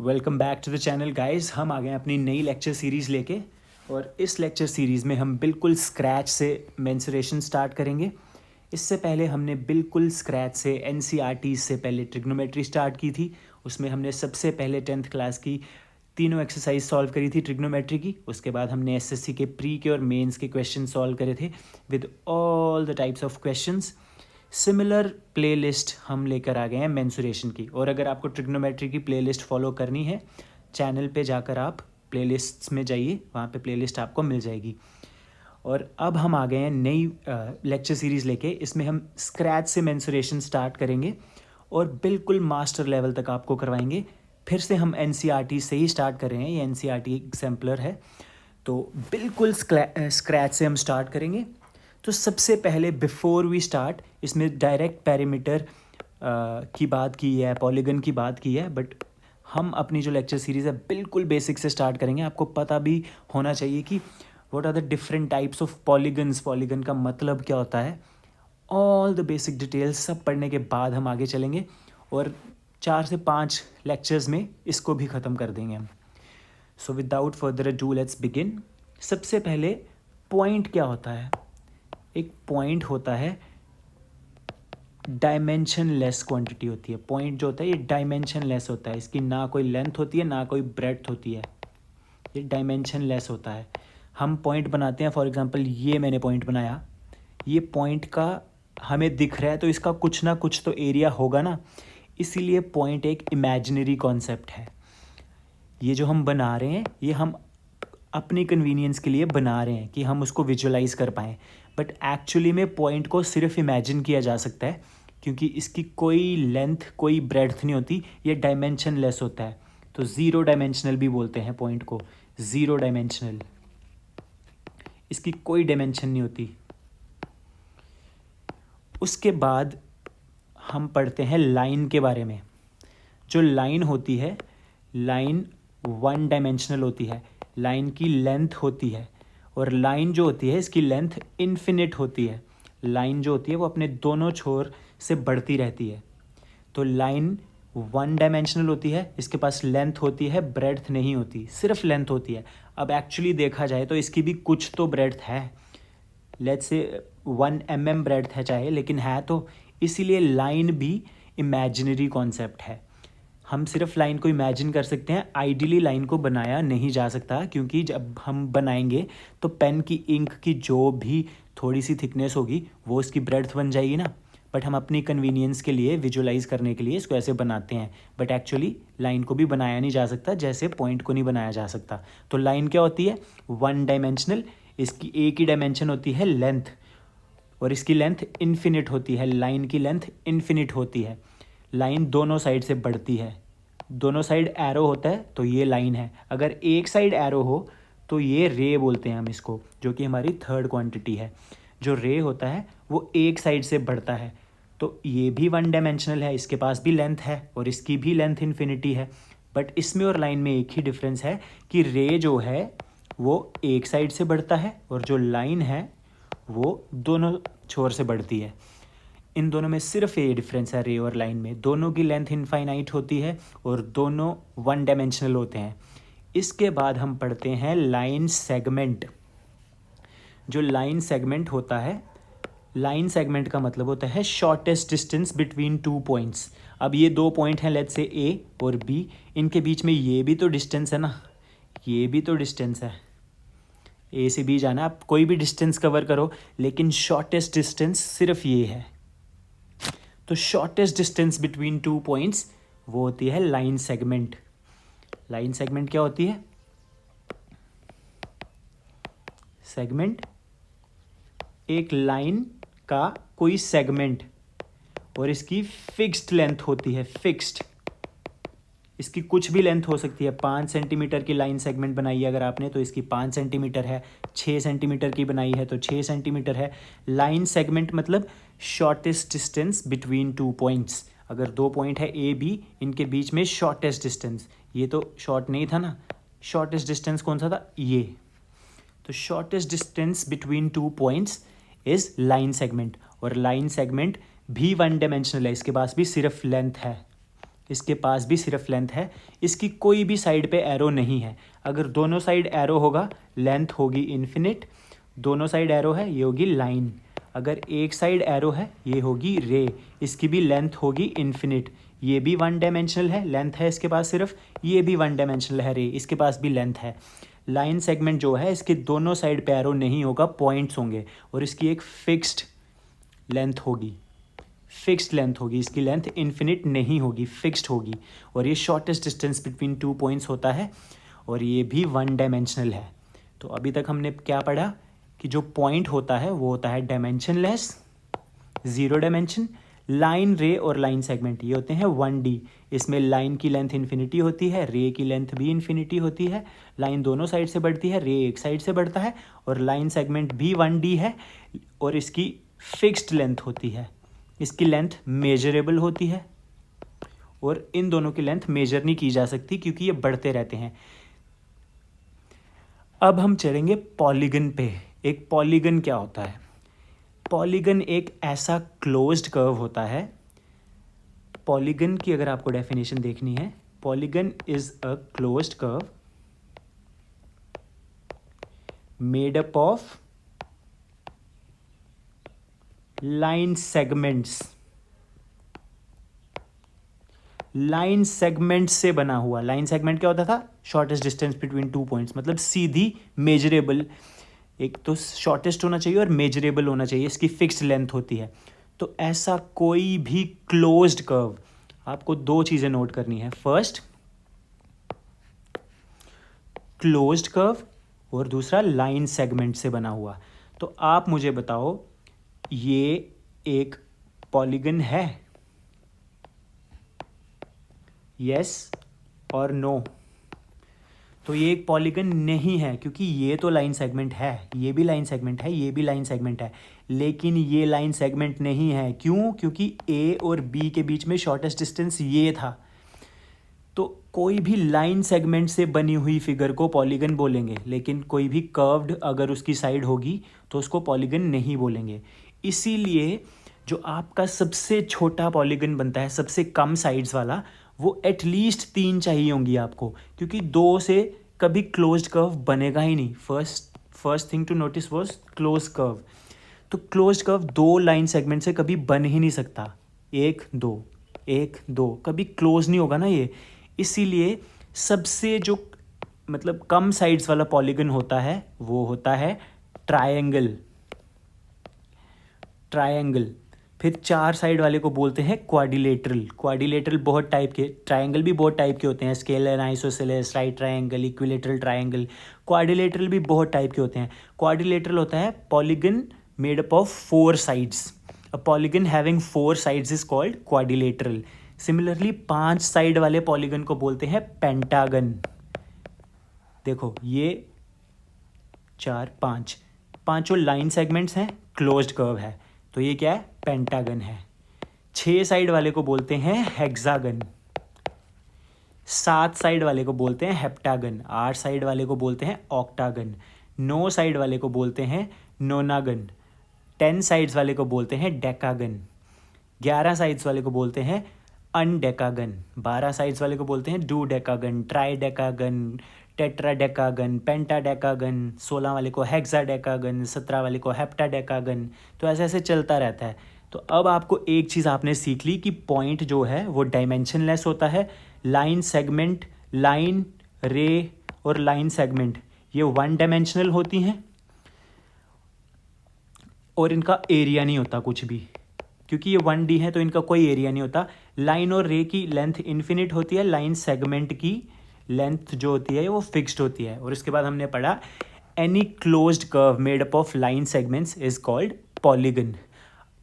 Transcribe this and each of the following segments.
Welcome back to the channel guys. हम आ गए हैं अपनी नई लेक्चर सीरीज़ लेके और इस लेक्चर सीरीज़ में हम बिल्कुल स्क्रैच से मेंसुरेशन स्टार्ट करेंगे। इससे पहले हमने बिल्कुल स्क्रैच से एनसीईआरटी से पहले ट्रिग्नोमेट्री स्टार्ट की थी। उसमें हमने सबसे पहले 10th क्लास की तीनों एक्सरसाइज सॉल्व करी थी ट्रिग्नोमेट्री की। उसके बाद हमने एसएससी के प्री के और मेंस के क्वेश्चन सॉल्व करे थे with all the types of questions. Similar playlist हम लेकर आ गए हैं मेंसुरेशन की। और अगर आपको ट्रिग्नोमेट्री की प्लेलिस्ट फॉलो करनी है, चैनल पे जाकर आप प्लेलिस्ट्स में जाइए, वहाँ पे प्लेलिस्ट आपको मिल जाएगी। और अब हम आ गए हैं नई लेक्चर सीरीज़ लेके। इसमें हम स्क्रैच से मेंसुरेशन स्टार्ट करेंगे और बिल्कुल मास्टर लेवल तक आपको करवाएंगे। फिर से हम एनसीईआरटी से ही स्टार्ट कर रहे हैं, ये एनसीईआरटी एग्जाम्पलर है, तो बिल्कुल स्क्रैच से हम स्टार्ट करेंगे। तो सबसे पहले बिफोर वी स्टार्ट, इसमें डायरेक्ट पैरामीटर की बात की है, पॉलीगन की बात की है, बट हम अपनी जो लेक्चर सीरीज़ है बिल्कुल बेसिक से स्टार्ट करेंगे। आपको पता भी होना चाहिए कि what are the different types of polygons, polygon का मतलब क्या होता है, ऑल द बेसिक डिटेल्स सब पढ़ने के बाद हम आगे चलेंगे और 4 से 5 लेक्चर्स में इसको भी ख़त्म कर देंगे हम। So without further ado let's begin. सबसे पहले पॉइंट क्या होता है? एक पॉइंट होता है डायमेंशन लेस क्वांटिटी होती है। पॉइंट जो होता है ये डायमेंशन लेस होता है, इसकी ना कोई लेंथ होती है ना कोई ब्रेड्थ होती है, ये डायमेंशन लेस होता है। हम पॉइंट बनाते हैं, फॉर एग्जांपल ये मैंने पॉइंट बनाया, ये पॉइंट का हमें दिख रहा है तो इसका कुछ ना कुछ तो एरिया होगा ना, इसीलिए पॉइंट एक इमेजिनरी कॉन्सेप्ट है। ये जो हम बना रहे हैं ये हम अपनी कन्वीनियंस के लिए बना रहे हैं कि हम उसको विजुअलाइज कर पाएँ, बट एक्चुअली में पॉइंट को सिर्फ इमेजिन किया जा सकता है क्योंकि इसकी कोई लेंथ कोई ब्रेड्थ नहीं होती, ये डायमेंशन लेस होता है। तो ज़ीरो डायमेंशनल भी बोलते हैं पॉइंट को, ज़ीरो डायमेंशनल, इसकी कोई डायमेंशन नहीं होती। उसके बाद हम पढ़ते हैं लाइन के बारे में। जो लाइन होती है, लाइन 1 डायमेंशनल होती है, लाइन की लेंथ होती है, और लाइन जो होती है इसकी लेंथ इन्फिनिट होती है। लाइन जो होती है वो अपने दोनों छोर से बढ़ती रहती है। तो लाइन 1 डायमेंशनल होती है, इसके पास लेंथ होती है, ब्रेड्थ नहीं होती, सिर्फ लेंथ होती है। अब एक्चुअली देखा जाए तो इसकी भी कुछ तो ब्रेड्थ है, लेट्स से 1 mm ब्रेड्थ है चाहे, लेकिन है तो, इसीलिए लाइन भी इमेजिनरी कॉन्सेप्ट है। हम सिर्फ लाइन को इमेजिन कर सकते हैं, आइडियली लाइन को बनाया नहीं जा सकता क्योंकि जब हम बनाएंगे तो पेन की इंक की जो भी थोड़ी सी थिकनेस होगी वो उसकी ब्रेड्थ बन जाएगी ना। बट हम अपनी कन्वीनियंस के लिए, विजुअलाइज करने के लिए इसको ऐसे बनाते हैं, बट एक्चुअली लाइन को भी बनाया नहीं जा सकता जैसे पॉइंट को नहीं बनाया जा सकता। तो लाइन क्या होती है? 1 डायमेंशनल, इसकी एक ही डायमेंशन होती है लेंथ, और इसकी लेंथ इन्फिनिट होती है। लाइन की लेंथ इन्फिनिट होती है। लाइन दोनों साइड से बढ़ती है, दोनों साइड एरो होता है तो ये लाइन है। अगर एक साइड एरो हो तो ये रे बोलते हैं हम इसको, जो कि हमारी थर्ड क्वांटिटी है। जो रे होता है वो एक साइड से बढ़ता है, तो ये भी 1 डायमेंशनल है, इसके पास भी लेंथ है और इसकी भी लेंथ इन्फिनिटी है। बट इसमें और लाइन में एक ही डिफरेंस है कि रे जो है वो एक साइड से बढ़ता है और जो लाइन है वो दोनों छोर से बढ़ती है। इन दोनों में सिर्फ ये डिफरेंस है रे और लाइन में, दोनों की लेंथ इनफाइनाइट होती है और दोनों 1 डायमेंशनल होते हैं। इसके बाद हम पढ़ते हैं लाइन सेगमेंट। जो लाइन सेगमेंट होता है, लाइन सेगमेंट का मतलब होता है शॉर्टेस्ट डिस्टेंस बिटवीन 2 पॉइंट्स। अब ये 2 पॉइंट हैं, लेट्स से ए और बी, इनके बीच में ये भी तो डिस्टेंस है ना, ये भी तो डिस्टेंस है, ए से बी जाना, आप कोई भी डिस्टेंस कवर करो लेकिन शॉर्टेस्ट डिस्टेंस सिर्फ ये है। तो शॉर्टेस्ट डिस्टेंस बिटवीन 2 पॉइंट्स वो होती है लाइन सेगमेंट। लाइन सेगमेंट क्या होती है? सेगमेंट एक लाइन का कोई सेगमेंट और इसकी फिक्स्ड लेंथ होती है, फिक्स्ड। इसकी कुछ भी लेंथ हो सकती है। 5 सेंटीमीटर की लाइन सेगमेंट बनाई है अगर आपने तो इसकी 5 सेंटीमीटर है, 6 सेंटीमीटर की बनाई है तो 6 सेंटीमीटर है। लाइन सेगमेंट मतलब शॉर्टेस्ट डिस्टेंस बिटवीन 2 पॉइंट्स। अगर 2 पॉइंट है ए बी, इनके बीच में शॉर्टेस्ट डिस्टेंस, ये तो शॉर्ट नहीं था ना, शॉर्टेस्ट डिस्टेंस कौन सा था? ये। तो shortest distance between 2 points is line segment. और लाइन सेगमेंट भी 1 डायमेंशनल है, इसके पास भी सिर्फ लेंथ है, इसके पास भी सिर्फ लेंथ है, इसकी कोई भी साइड पे एरो नहीं है। अगर दोनों साइड एरो होगा लेंथ होगी इन्फिनिट, दोनों साइड एरो है ये होगी लाइन। अगर एक साइड एरो है ये होगी रे, इसकी भी लेंथ होगी इन्फिनिट। ये भी वन डायमेंशनल है, लेंथ है इसके पास सिर्फ, ये भी वन डायमेंशनल है रे, इसके पास भी लेंथ है। लाइन सेगमेंट जो है इसके दोनों साइड पे एरो नहीं होगा, पॉइंट्स होंगे और इसकी एक फिक्स्ड लेंथ होगी, फिक्स्ड लेंथ होगी, इसकी लेंथ इन्फिनिट नहीं होगी, फिक्स्ड होगी। और ये shortest distance between two points होता है और ये भी वन डायमेंशनल है। तो अभी तक हमने क्या पढ़ा कि जो पॉइंट होता है वो होता है डायमेंशनलेस, जीरो डायमेंशन। लाइन, रे और लाइन सेगमेंट ये होते हैं 1D। इसमें लाइन की लेंथ इन्फिनिटी होती है, रे की लेंथ भी इन्फिनिटी होती है। लाइन दोनों साइड से बढ़ती है, रे एक साइड से बढ़ता है। और लाइन सेगमेंट भी 1D है और इसकी फिक्स्ड लेंथ होती है, इसकी लेंथ मेजरेबल होती है। और इन दोनों की लेंथ मेजर नहीं की जा सकती क्योंकि ये बढ़ते रहते हैं। अब हम चलेंगे पॉलीगन पे। एक पॉलीगन क्या होता है? पॉलीगन एक ऐसा क्लोज्ड कर्व होता है। पॉलीगन की अगर आपको डेफिनेशन देखनी है, polygon is a closed curve made up of line segments. Line segment से बना हुआ। लाइन सेगमेंट क्या होता था? Shortest distance between two points, मतलब सीधी मेजरेबल। एक तो शॉर्टेस्ट होना चाहिए और मेजरेबल होना चाहिए, इसकी फिक्स्ड लेंथ होती है। तो ऐसा कोई भी क्लोज्ड कर्व, आपको दो चीज़ें नोट करनी है। फर्स्ट क्लोज्ड कर्व और दूसरा लाइन सेगमेंट से बना हुआ। तो आप मुझे बताओ ये एक पॉलीगन है? यस और नो। तो ये एक पॉलीगन नहीं है क्योंकि ये तो लाइन सेगमेंट है, ये भी लाइन सेगमेंट है, ये भी लाइन सेगमेंट है, लेकिन ये लाइन सेगमेंट नहीं है। क्यों? क्योंकि ए और बी के बीच में शॉर्टेस्ट डिस्टेंस ये था। तो कोई भी लाइन सेगमेंट से बनी हुई फिगर को पॉलीगन बोलेंगे, लेकिन कोई भी कर्व्ड अगर उसकी साइड होगी तो उसको पॉलीगन नहीं बोलेंगे। इसीलिए जो आपका सबसे छोटा पॉलीगन बनता है, सबसे कम साइड्स वाला, वो एटलीस्ट 3 चाहिए होंगी आपको, क्योंकि 2 से कभी क्लोज्ड कर्व बनेगा ही नहीं। First thing to notice was close curve. तो क्लोज्ड कर्व 2 लाइन सेगमेंट से कभी बन ही नहीं सकता। 1 2 1 2 कभी क्लोज नहीं होगा ना ये। इसीलिए सबसे जो मतलब कम साइड्स वाला पॉलीगन होता है वो होता है ट्रायंगल। ट्रायंगल। फिर 4 साइड वाले को बोलते हैं क्वाड्रिलेटरल। क्वाड्रिलेटरल बहुत टाइप के, ट्रायंगल भी बहुत टाइप के होते हैं, scalar, isosceles, right triangle, equilateral triangle. Quadrilateral भी बहुत टाइप के होते हैं। क्वाड्रिलेटरल होता है polygon made up of 4 sides. A polygon having 4 sides is called quadrilateral. Similarly 5 side वाले पॉलीगन को बोलते हैं पेंटागन। देखो ये 4 5 पांचों लाइन सेगमेंट्स हैं, क्लोज्ड कर्व है, तो ये क्या है? पेंटागन है। 6 साइड वाले को बोलते हैं हेक्सागन। 7 साइड वाले को बोलते हैं हेप्टागन। 8 साइड वाले को बोलते हैं ऑक्टागन। 9 साइड वाले को बोलते हैं नोनागन। 10 साइड्स वाले को बोलते हैं डेकागन। 11 साइड्स वाले को बोलते हैं अनडेकागन। 12 साइड्स वाले को बोलते हैं डूडेकागन, ट्राइडेकागन, टेट्राडेकागन, पेंटाडेकागन। 16 वाले को हेक्साडेकागन, 17 वाले को हेप्टाडेकागन। तो ऐसे ऐसे चलता रहता है। तो अब आपको एक चीज़ आपने सीख ली कि पॉइंट जो है वो डायमेंशनलेस होता है। लाइन सेगमेंट, लाइन, रे और लाइन सेगमेंट ये 1 डायमेंशनल होती हैं और इनका एरिया नहीं होता कुछ भी, क्योंकि ये 1D है तो इनका कोई एरिया नहीं होता। लाइन और रे की लेंथ इन्फिनिट होती है, लाइन सेगमेंट की लेंथ जो होती है वो फिक्स्ड होती है। और उसके बाद हमने पढ़ा any closed curve made up of line segments is called polygon.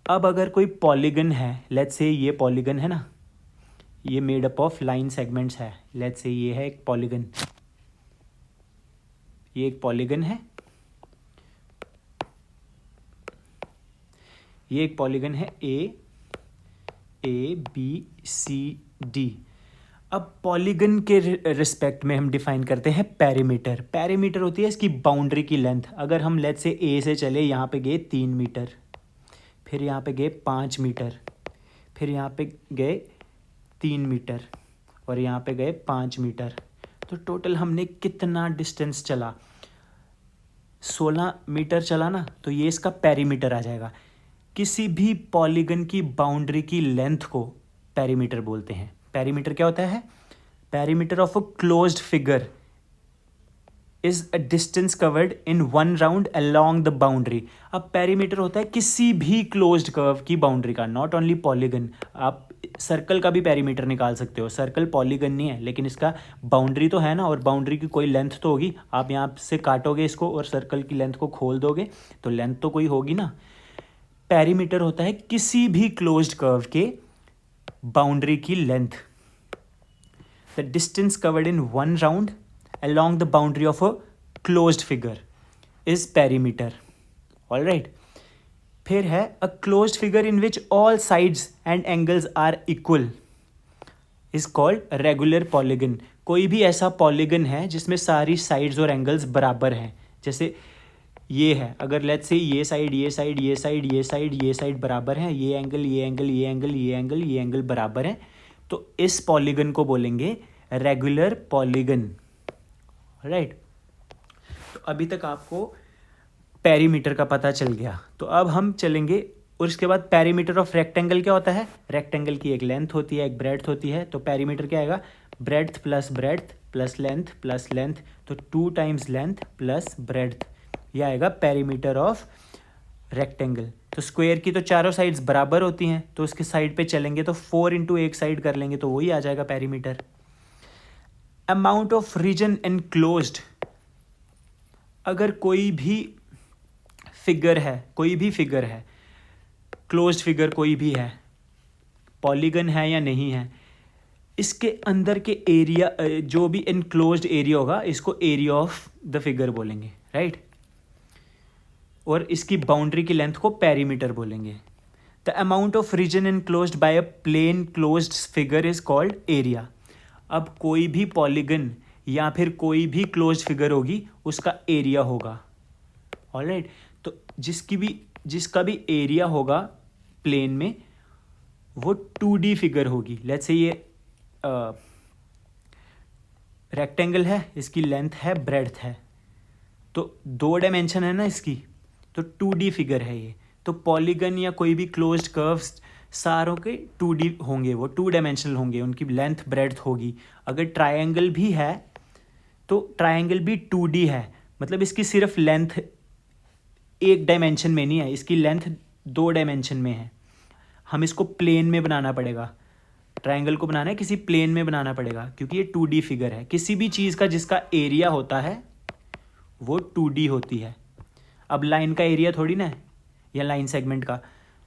अब अगर कोई पॉलीगन है, लेट्स से ये पॉलीगन है ना, ये made up of line segments है, लेट्स से ये है एक पॉलीगन, ये एक पॉलीगन है, ये एक पॉलीगन है ABCD। अब पॉलीगन के रिस्पेक्ट में हम डिफाइन करते हैं पेरीमीटर। पेरीमीटर होती है इसकी बाउंड्री की लेंथ। अगर हम लेट्स से A से चले, यहाँ पे गए 3 मीटर, फिर यहाँ पे गए 5 मीटर, फिर यहाँ पे गए 3 मीटर और यहाँ पे गए 5 मीटर। तो टोटल हमने कितना डिस्टेंस चला, 16 मीटर चला ना। तो ये इसका पेरीमीटर आ जाएगा। किसी भी पॉलीगन की बाउंड्री की लेंथ को पेरीमीटर बोलते हैं। पेरीमीटर क्या होता है? Perimeter of a closed figure is a distance covered in 1 round along the boundary. अब पेरीमीटर होता है किसी भी क्लोज्ड कर्व की बाउंड्री का, नॉट ओनली पॉलीगन। आप सर्कल का भी पेरीमीटर निकाल सकते हो। सर्कल पॉलीगन नहीं है, लेकिन इसका बाउंड्री तो है ना, और बाउंड्री की कोई लेंथ तो होगी। आप यहाँ से काटोगे इसको और सर्कल की लेंथ को खोल दोगे तो लेंथ तो कोई होगी ना। पेरीमीटर होता है किसी भी क्लोज्ड कर्व के बाउंड्री की length, the distance covered in 1 round along the boundary of a closed figure is perimeter. All right. फिर है a closed figure in which all sides and angles are equal is called regular polygon. कोई भी ऐसा polygon है जिसमें सारी sides और angles बराबर हैं। जैसे ये है, अगर लेट्स से ये साइड ये साइड ये साइड ये साइड ये साइड बराबर हैं, ये एंगल ये एंगल ये एंगल ये एंगल ये एंगल बराबर हैं, तो इस पॉलीगन को बोलेंगे रेगुलर पॉलीगन। राइट। तो अभी तक आपको पेरीमीटर का पता चल गया। तो अब हम चलेंगे और इसके बाद पेरीमीटर ऑफ रेक्टेंगल क्या होता है? रेक्टेंगल की एक लेंथ होती है, एक ब्रेड्थ होती है। तो पेरीमीटर क्या आएगा? ब्रेड्थ प्लस लेंथ, तो 2 टाइम्स लेंथ प्लस ब्रेड्थ, ये आएगा पेरीमीटर ऑफ रेक्टेंगल। तो स्क्वायर की तो चारों साइड्स बराबर होती हैं, तो उसके साइड पे चलेंगे तो 4 इंटू एक साइड कर लेंगे तो वही आ जाएगा perimeter. Amount of region enclosed, अगर कोई भी फिगर है, क्लोज्ड फिगर कोई भी है, पॉलीगन है या नहीं है, इसके अंदर के एरिया, जो भी एनक्लोज्ड एरिया होगा, इसको एरिया ऑफ द फिगर बोलेंगे। राइट। और इसकी बाउंड्री की लेंथ को पेरीमीटर बोलेंगे। The amount of region enclosed by a plane closed figure is called area. अब कोई भी पॉलीगन या फिर कोई भी क्लोज्ड फिगर होगी, उसका एरिया होगा। ऑलराइट। तो जिसका भी एरिया होगा प्लेन में, वो 2D फिगर होगी। लेट्स से ये रेक्टेंगल है, इसकी लेंथ है, ब्रेड्थ है, तो 2 डायमेंशन है ना इसकी, तो 2D फिगर है ये। तो पॉलीगन या कोई भी क्लोज्ड कर्व्स सारों के 2D होंगे, वो 2 डायमेंशनल होंगे, उनकी लेंथ ब्रेड्थ होगी। अगर ट्रायंगल भी है तो ट्रायंगल भी 2D है, मतलब इसकी सिर्फ लेंथ 1 डायमेंशन में नहीं है, इसकी लेंथ 2 डायमेंशन में है। हम इसको प्लेन में बनाना पड़ेगा। ट्रायंगल को बनाना है किसी प्लेन में बनाना पड़ेगा, क्योंकि ये 2D फिगर है। किसी भी चीज़ का जिसका एरिया होता है वो 2D होती है। अब लाइन का एरिया थोड़ी ना है, या लाइन सेगमेंट का,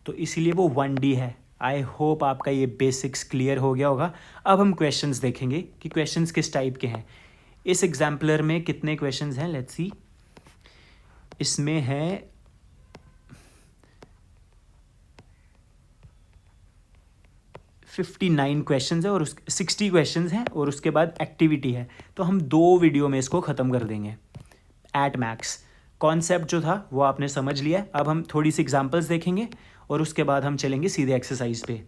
तो इसीलिए वो 1D है। आई होप आपका ये बेसिक्स क्लियर हो गया होगा। अब हम क्वेश्चंस देखेंगे कि क्वेश्चंस किस टाइप के हैं। इस एग्जाम्पलर में कितने क्वेश्चंस हैं, लेट्स सी। इसमें है 59 क्वेश्चंस है और 60 क्वेश्चंस हैं, और उसके बाद एक्टिविटी है। तो हम 2 वीडियो में इसको ख़त्म कर देंगे एट मैक्स। कॉन्सेप्ट जो था वो आपने समझ लिया। अब हम थोड़ी सी एग्जांपल्स देखेंगे और उसके बाद हम चलेंगे सीधे एक्सरसाइज पे।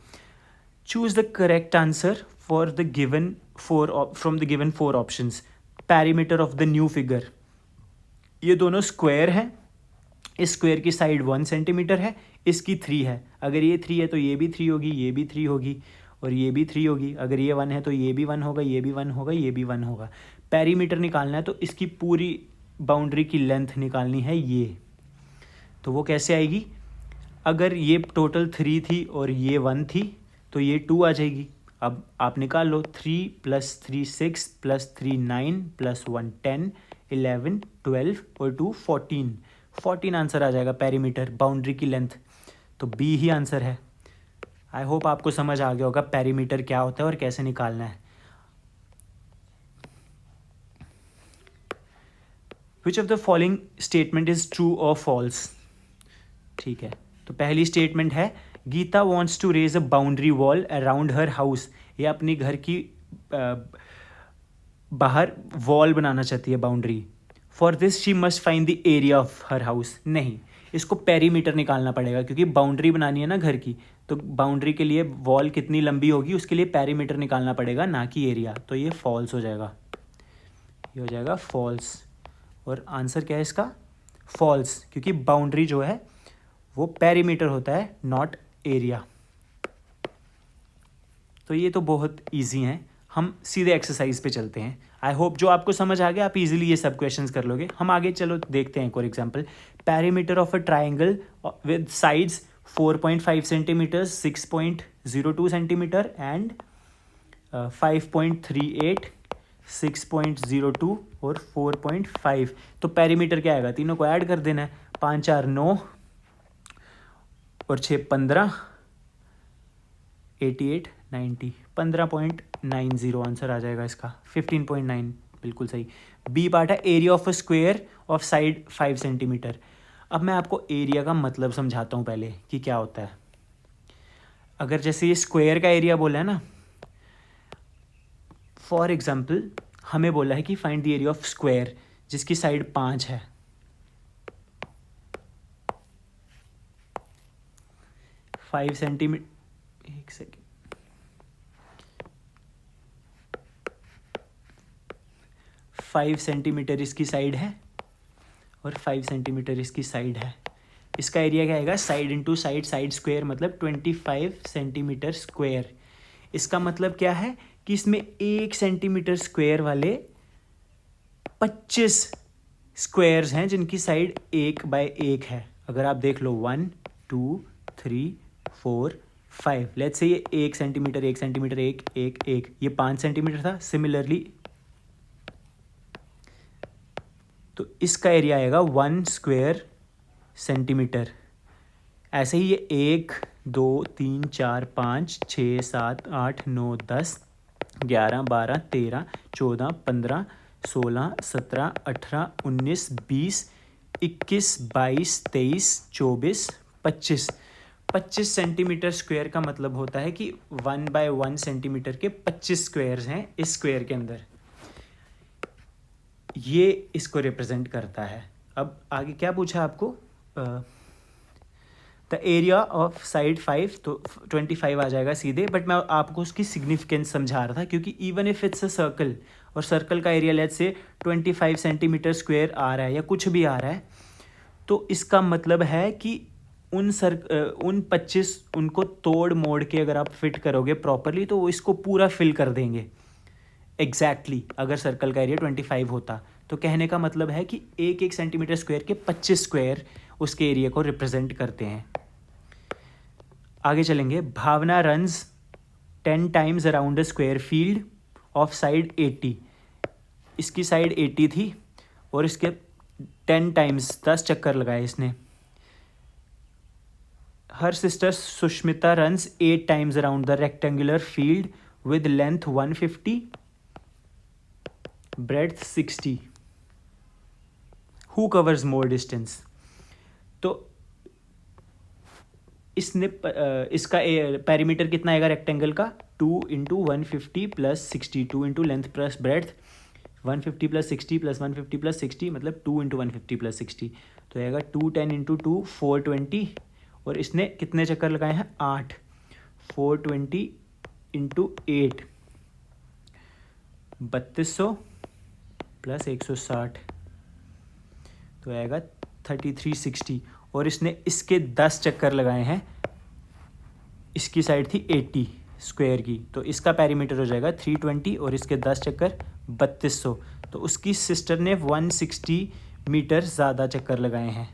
Choose the correct answer for the given from the given 4 options. Perimeter of the new figure, ये दोनों स्क्वायर हैं। इस स्क्वायर की साइड 1 सेंटीमीटर है, इसकी 3 है। अगर ये 3 है तो ये भी 3 होगी, ये भी 3 होगी और ये भी 3 होगी। अगर ये 1 है तो ये भी 1 होगा, ये भी 1 होगा, ये भी 1 होगा। पेरीमीटर निकालना है तो इसकी पूरी बाउंड्री की लेंथ निकालनी है ये। तो वो कैसे आएगी? अगर ये टोटल 3 थी और ये 1 थी तो ये 2 आ जाएगी। अब आप निकाल लो, 3 + 3 6 + 3 9 + 1 10 11 12 और 2 14 आंसर आ जाएगा पेरीमीटर, बाउंड्री की लेंथ। तो बी ही आंसर है। आई होप आपको समझ आ गया होगा पेरीमीटर क्या होता है और कैसे निकालना है। Which of the following statement is true और फॉल्स? ठीक है, तो पहली स्टेटमेंट है Geeta wants to raise a boundary wall around her house. ये अपनी घर की बाहर वॉल बनाना चाहती है, boundary. For this she must find the area of her house. नहीं, इसको पेरीमीटर निकालना पड़ेगा, क्योंकि बाउंड्री बनानी है ना घर की, तो बाउंड्री के लिए वॉल कितनी लंबी होगी उसके लिए पेरीमीटर निकालना पड़ेगा, ना कि एरिया। तो ये फॉल्स हो जाएगा, ये हो जाएगा फॉल्स। और आंसर क्या है इसका? फॉल्स, क्योंकि बाउंड्री जो है वो पेरीमीटर होता है, नॉट एरिया। तो ये तो बहुत इजी हैं। हम सीधे एक्सरसाइज पे चलते हैं। आई होप जो आपको समझ आ गया, आप इजीली ये सब क्वेश्चंस कर लोगे। हम आगे चलो देखते हैं एक और example. Perimeter of a triangle with sides 4.5 centimetre, 6.02 centimetre and 5.38, 6.02 और 4.5। तो पेरीमीटर क्या आएगा? तीनों को ऐड कर देना है। 5 4 9 और 6 15, 88 90, 15.90 आंसर आ जाएगा इसका। 15.9 बिल्कुल सही। बी पार्ट है area of a square of side 5 centimetre. अब मैं आपको एरिया का मतलब समझाता हूँ पहले कि क्या होता है। अगर जैसे ये स्क्वायर का एरिया बोला है ना, फॉर एग्जाम्पल हमें बोला है कि find the area of square जिसकी साइड 5 है। फाइव सेंटीमीटर, एक सेकेंड, 5 सेंटीमीटर इसकी साइड है और 5 सेंटीमीटर इसकी साइड है। इसका एरिया क्या आएगा? Side into side, side square मतलब 25 सेंटीमीटर स्क्वायर। इसका मतलब क्या है कि इसमें 1 सेंटीमीटर स्क्वायर वाले 25 स्क्वायर्स हैं जिनकी साइड 1/1 है। अगर आप देख लो 1 2 3 4 5, लेट्स से ये 1 सेंटीमीटर 1 सेंटीमीटर 1 1 1, ये 5 सेंटीमीटर था। सिमिलरली तो इसका एरिया आएगा 1 स्क्वायर सेंटीमीटर। ऐसे ही ये 1 2 3 4 5 6 7 8 9 10 11 12 13 14 15 16 17 18 19 20 21 22 23 24 25। 25 सेंटीमीटर स्क्वायर का मतलब होता है कि 1/1 सेंटीमीटर के 25 स्क्वायर्स हैं इस स्क्वायर के अंदर। ये इसको रिप्रेजेंट करता है। अब आगे क्या पूछा आपको? द एरिया ऑफ साइड 5, तो 25 आ जाएगा सीधे। बट मैं आपको उसकी सिग्निफिकेंस समझा रहा था, क्योंकि even if it's a circle और सर्कल का area let's say 25 centimetre square आ रहा है या कुछ भी आ रहा है, तो इसका मतलब है कि उन 25 उनको तोड़ मोड़ के अगर आप फिट करोगे प्रॉपरली तो वो इसको पूरा फिल कर देंगे एग्जैक्टली। अगर सर्कल का एरिया 25 होता तो कहने का मतलब है कि 1 सेंटीमीटर स्क्वायर के 25 स्क्वायर उसके एरिया को रिप्रेजेंट करते हैं। आगे चलेंगे। Bhavana runs 10 times around a square field of side 80। इसकी साइड 80 थी और इसके 10 टाइम्स 10 चक्कर लगाए इसने। Her sister Sushmita runs 8 times around the rectangular field with length 150, breadth 60। Who covers more distance? तो इसने इसका पेरीमीटर कितना आएगा रेक्टेंगल का? 2 into 150 plus 60, 2 into length plus breadth, 150 plus 60 plus 150 plus 60 मतलब 2 इंटू 150 प्लस 60। तो आएगा 210 इंटू 2 420। और इसने कितने चक्कर लगाए हैं? 8। 420 इंटू 8 3200 प्लस 160, तो आएगा 3360। और इसने इसके 10 चक्कर लगाए हैं। इसकी साइड थी 80 स्क्वायर की, तो इसका पेरीमीटर हो जाएगा 320 और इसके 10 चक्कर 3200। तो उसकी सिस्टर ने 160 मीटर ज़्यादा चक्कर लगाए हैं।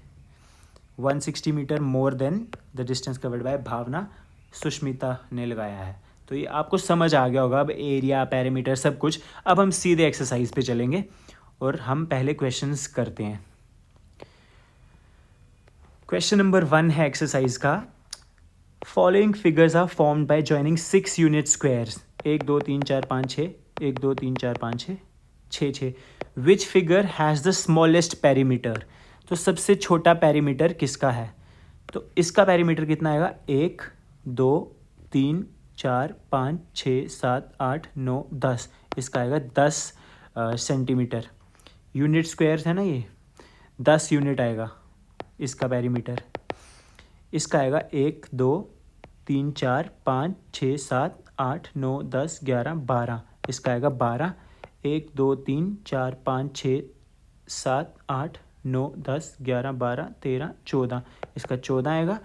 160 meter more than the distance covered by Bhavana, Sushmita ने लगाया है। तो ये आपको समझ आ गया होगा अब एरिया पेरीमीटर सब कुछ। अब हम सीधे एक्सरसाइज पे चलेंगे और हम पहले क्वेश्चंस करते हैं। क्वेश्चन नंबर 1 है एक्सरसाइज का। Following figures are formed by joining 6 unit squares. 1 2 3 4 5 6, 1 2 3 4 5 6 6 6। Which figure has the smallest perimeter? तो सबसे छोटा पेरीमीटर किसका है? तो इसका पेरीमीटर कितना आएगा? 1 2 3 4 5 6 7 8 9 10। इसका आएगा 10 सेंटीमीटर। यूनिट स्क्वायर्स है ना, ये 10 यूनिट आएगा इसका पेरीमीटर। इसका आएगा 1 2 3 4 5 6 7 8 9 10 11 12, इसका आएगा 12। 1 2 3 4 5 6 7 8 9 10 11 12 13 14, इसका 14 आएगा।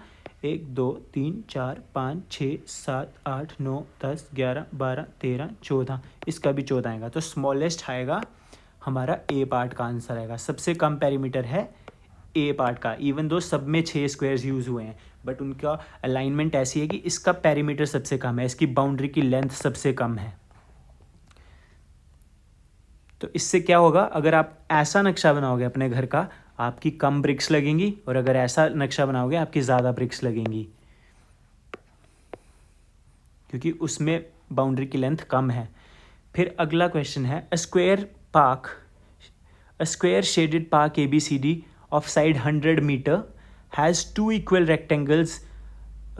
1 2 3 4 5 6 7 8 9 10 11 12 13 14, इसका भी 14 आएगा। तो स्मॉलेस्ट आएगा हमारा ए पार्ट का आंसर आएगा। सबसे कम पेरीमीटर है ए पार्ट का, इवन दो सब में 6 स्क्वायर्स यूज़ हुए हैं, बट उनका अलाइनमेंट ऐसी है कि इसका पेरीमीटर सबसे कम है, इसकी बाउंड्री की लेंथ सबसे कम है। तो इससे क्या होगा, अगर आप ऐसा नक्शा बनाओगे अपने घर का, आपकी कम ब्रिक्स लगेंगी, और अगर ऐसा नक्शा बनाओगे आपकी ज़्यादा ब्रिक्स लगेंगी, क्योंकि उसमें बाउंड्री की लेंथ कम है। फिर अगला क्वेश्चन है, a square shaded park ABCD of side 100 meter has 2 equal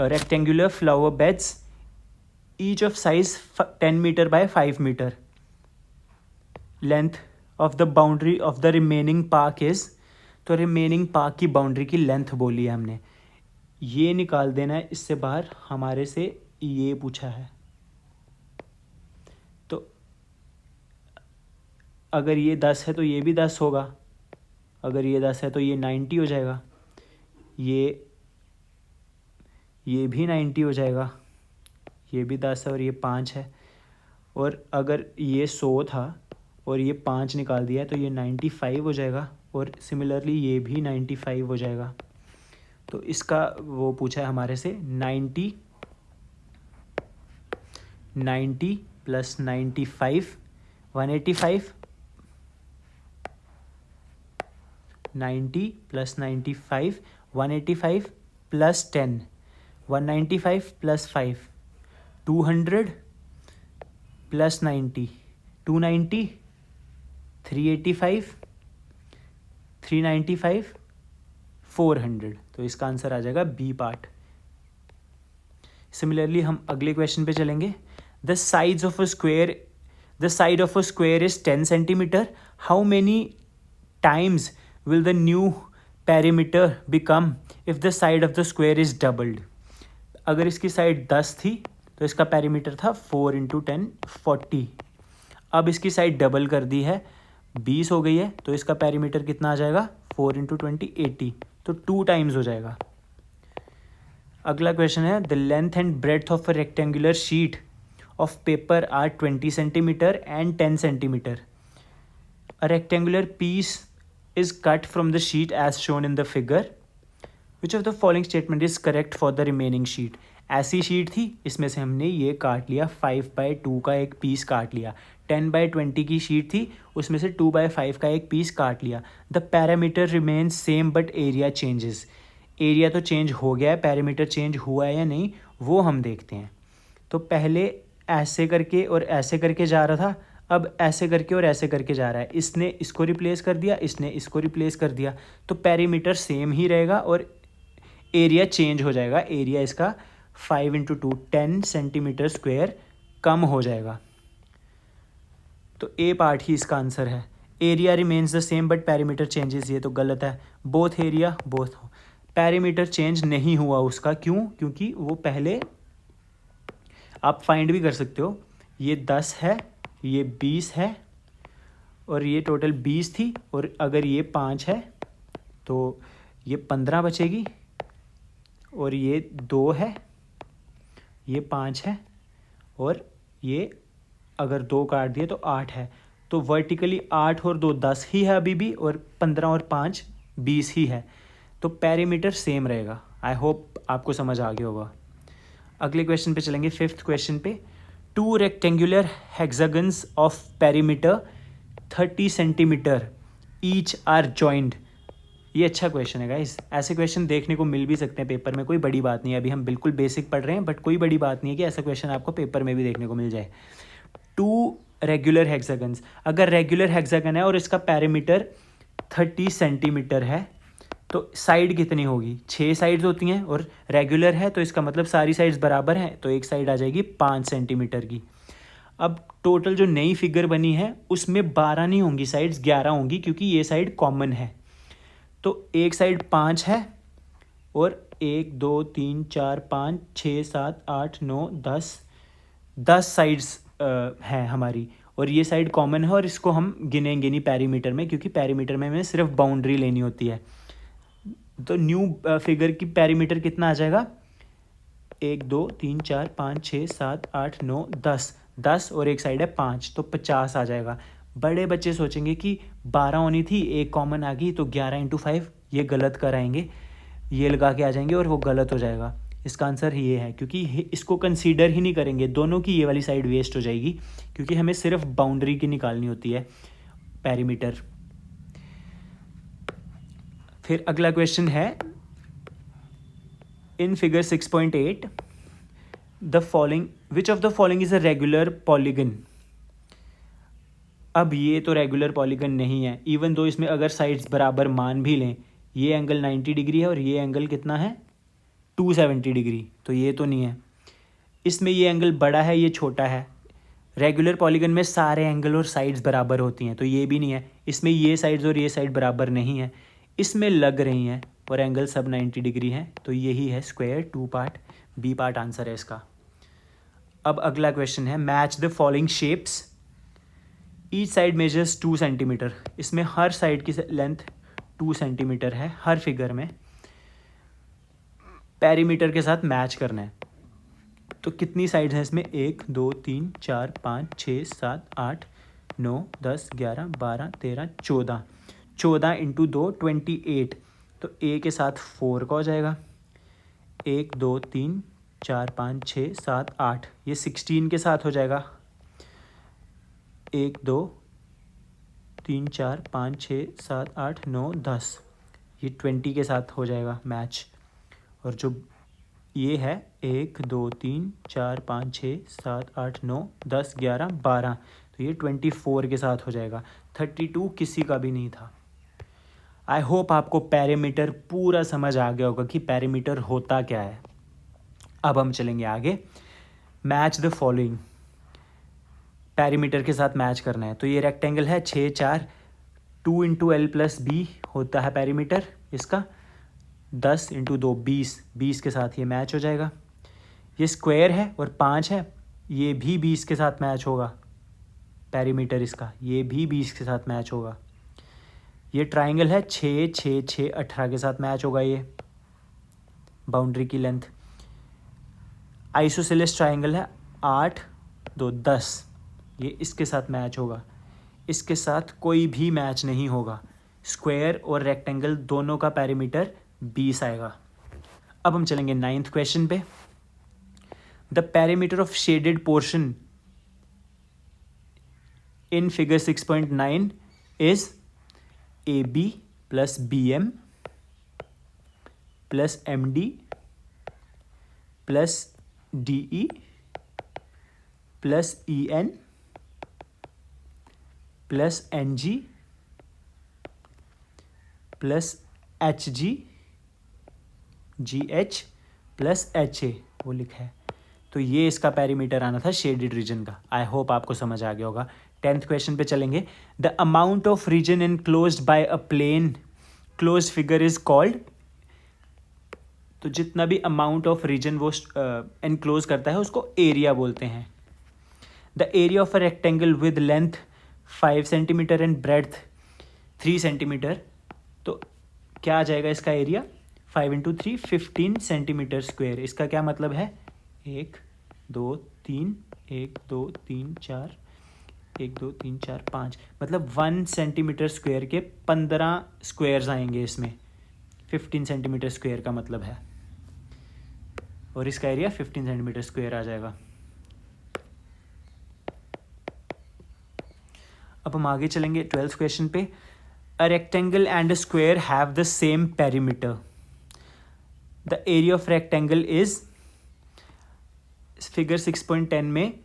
rectangular flower beds, each of size 10 meter by 5 meter. Length of the boundary of the remaining park is, तो remaining park की boundary की length बोली है हमने, ये निकाल देना है। इससे बाहर हमारे से ये पूछा है, तो अगर ये 10 है तो ये भी 10 होगा, अगर ये 10 है तो ये 90 हो जाएगा, ये भी 90 हो जाएगा, ये भी 10 है और ये 5 है, और अगर ये 100 था और ये 5 निकाल दिया है तो ये 95 हो जाएगा, और सिमिलरली ये भी 95 हो जाएगा। तो इसका वो पूछा है हमारे से 90 plus 95 185, 90 plus 95 185 plus 10 195 plus 5 200 plus 90 290 385 395 400, तो इसका आंसर आ जाएगा बी पार्ट। सिमिलरली हम अगले क्वेश्चन पे चलेंगे। The side of a square is 10 centimetre, how many times will the new perimeter become if the side of the square is doubled? अगर इसकी side 10 थी तो इसका पेरीमीटर था 4 × 10 40, अब इसकी साइड डबल कर दी है 20 हो गई है, तो इसका पेरीमीटर कितना आ जाएगा 4 × 20 80, तो 2 टाइम्स हो जाएगा। अगला क्वेश्चन है, the length and breadth of a rectangular sheet of paper are 20 centimetre and 10 centimetre. A rectangular piece is cut from the sheet as shown in the figure. Which of the following statement is correct for the remaining sheet? ऐसी sheet थी, इसमें से हमने ये काट लिया, 5/2 का एक पीस काट लिया। 10/20 की शीट थी, उसमें से 2/5 का एक पीस काट लिया। The parameter remains same but area changes. Area तो चेंज हो गया है, पैरामीटर चेंज हुआ है या नहीं वो हम देखते हैं। तो पहले ऐसे करके और ऐसे करके जा रहा था, अब ऐसे करके और ऐसे करके जा रहा है, इसने इसको रिप्लेस कर दिया, इसने इसको रिप्लेस कर दिया, तो पेरीमीटर सेम ही रहेगा और एरिया चेंज हो जाएगा। एरिया इसका 5 × 2 10 सेंटीमीटर स्क्वायर कम हो जाएगा, तो ए पार्ट ही इसका आंसर है। Area remains the same but perimeter changes, ये तो गलत है। Both area both, perimeter change नहीं हुआ उसका, क्यों? क्योंकि वो पहले आप फाइंड भी कर सकते हो, ये 10 है, ये 20 है, और ये टोटल 20 थी, और अगर ये 5 है तो ये 15 बचेगी, और ये 2 है, ये 5 है, और ये अगर 2 काट दिए तो 8 है, तो वर्टिकली 8 और 2 10 ही है अभी भी, और 15 और 5 20 ही है, तो पेरीमीटर सेम रहेगा। आई होप आपको समझ आ गया होगा। अगले क्वेश्चन पे चलेंगे, 5th क्वेश्चन पे। 2 rectangular hexagons of perimeter 30 centimeter each are joined. ये अच्छा क्वेश्चन है गाइस, ऐसे क्वेश्चन देखने को मिल भी सकते हैं पेपर में, कोई बड़ी बात नहीं है। अभी हम बिल्कुल बेसिक पढ़ रहे हैं, बट कोई बड़ी बात नहीं है कि ऐसा क्वेश्चन आपको पेपर में भी देखने को मिल जाए। 2 रेगुलर हेक्सागन्स, अगर रेगुलर हेक्सागन है और इसका पेरीमीटर 30 सेंटीमीटर है, तो साइड कितनी होगी? 6 साइड्स होती हैं, और रेगुलर है तो इसका मतलब सारी साइड्स बराबर हैं, तो एक साइड आ जाएगी 5 सेंटीमीटर की। अब टोटल जो नई फिगर बनी है उसमें 12 नहीं होंगी साइड्स, 11 होंगी, क्योंकि ये साइड कॉमन है। तो एक साइड 5 है और 1 2 3 4 5 6 7 8 9 10 साइड्स हैं हमारी, और ये साइड कॉमन है और इसको हम गिनेंगे नहीं पैरीमीटर में, क्योंकि पैरीमीटर में हमें सिर्फ बाउंड्री लेनी होती है। तो न्यू फिगर की पैरीमीटर कितना आ जाएगा, 1 2 3 4 5 6 7 8 9 10 और एक साइड है 5, तो 50 आ जाएगा। बड़े बच्चे सोचेंगे कि 12 होनी थी, एक कॉमन आ गई तो 11 × 5, ये गलत कराएंगे, ये लगा के आ जाएंगे और वो गलत हो जाएगा। इसका आंसर ये है, क्योंकि इसको कंसीडर ही नहीं करेंगे, दोनों की ये वाली साइड वेस्ट हो जाएगी, क्योंकि हमें सिर्फ बाउंड्री की निकालनी होती है पैरीमीटर। फिर अगला क्वेश्चन है, in figure 6.8 the following, which of the following is a regular polygon. अब ये तो रेगुलर पॉलीगन नहीं है, इवन दो इसमें अगर साइड्स बराबर मान भी लें, ये एंगल 90 डिग्री है और ये एंगल कितना है 270 डिग्री, तो ये तो नहीं है। इसमें ये एंगल बड़ा है, ये छोटा है। रेगुलर पॉलीगन में सारे एंगल और साइड्स बराबर होती हैं, तो ये भी नहीं है। इसमें ये साइड्स और ये साइड बराबर नहीं है, इसमें लग रही हैं और एंगल सब 90 डिग्री हैं, तो यही है square 2 part, B part answer है इसका। अब अगला क्वेश्चन है, match the following shapes, each side measures 2 centimetre. इसमें हर साइड की लेंथ 2 सेंटीमीटर है, हर फिगर में पैरीमीटर के साथ मैच करना है। तो कितनी साइड्स हैं इसमें, 1 2 3 4 5 6 7 8 9 10 11 12 13 14, 14 × 2 28, तो ए के साथ 4 का हो जाएगा, 1 2 3 4 5 6 7 8, ये 16 के साथ हो जाएगा, 1 2 3 4 5 6 7 8 9 10, ये 20 के साथ हो जाएगा मैच। और जो ये है 1 2 3 4 5 6 7 8 9 10 11 12, तो ये 24 के साथ हो जाएगा। 32 किसी का भी नहीं था। आई होप आपको पैरीमीटर पूरा समझ आ गया होगा कि पैरीमीटर होता क्या है। अब हम चलेंगे आगे, मैच द फॉलोइंग, पैरीमीटर के साथ मैच करना है। तो ये रेक्टेंगल है 6 4, 2 × L + B होता है पैरीमीटर इसका, 10 × 2 20, 20 के साथ ये मैच हो जाएगा। ये स्क्वायर है और 5 है, ये भी 20 के साथ मैच होगा पैरीमीटर इसका, ये भी 20 के साथ मैच होगा। ये ट्राइंगल है 6 6 6 18 के साथ मैच होगा ये बाउंड्री की लेंथ। आइसोसेलेस ट्राइंगल है 8 2 10, ये इसके साथ मैच होगा, इसके साथ कोई भी मैच नहीं होगा। स्क्वायर और रेक्टेंगल दोनों का पैरीमीटर 20 आएगा। अब हम चलेंगे 9th क्वेश्चन पे, the perimeter of shaded portion in figure 6.9 is AB + BM + MD + DE + EN + NG + HG GH + HA, वो लिखा है। तो ये इसका पैरीमीटर आना था शेडेड रीजन का। आई होप आपको समझ आ गया होगा। 10th क्वेश्चन पे चलेंगे, the amount of region enclosed by a plane closed figure is called. तो जितना भी अमाउंट ऑफ रीजन वो एनक्लोज करता है उसको एरिया बोलते हैं। The area of a rectangle with length 5 centimetre and breadth 3 centimetre, तो क्या आ जाएगा इसका एरिया, 5 × 3 15 सेंटीमीटर स्क्वायर। इसका क्या मतलब है, 1 2 3 1 2 3 4 1 2 3 4 5, मतलब 1 सेंटीमीटर स्क्वायर के 15 स्क्वायर्स आएंगे इसमें, 15 सेंटीमीटर स्क्वायर का मतलब है, और इसका एरिया 15 सेंटीमीटर स्क्वायर आ जाएगा। अब हम आगे चलेंगे 12th क्वेश्चन पे, a rectangle and a square have the same perimeter, the area of rectangle is, figure 6.10 में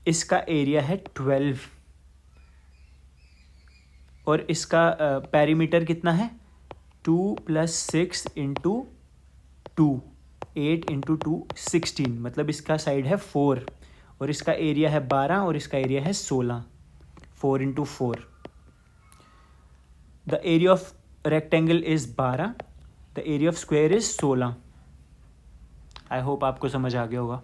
इसका एरिया है 12 और इसका पैरीमीटर कितना है 2 + 6 × 2 8 × 2 16, मतलब इसका साइड है 4 और इसका एरिया है 12 और इसका एरिया है 16, 4 × 4। The area of rectangle is 12, the area of square is 16। I hope आपको समझ आ गया होगा।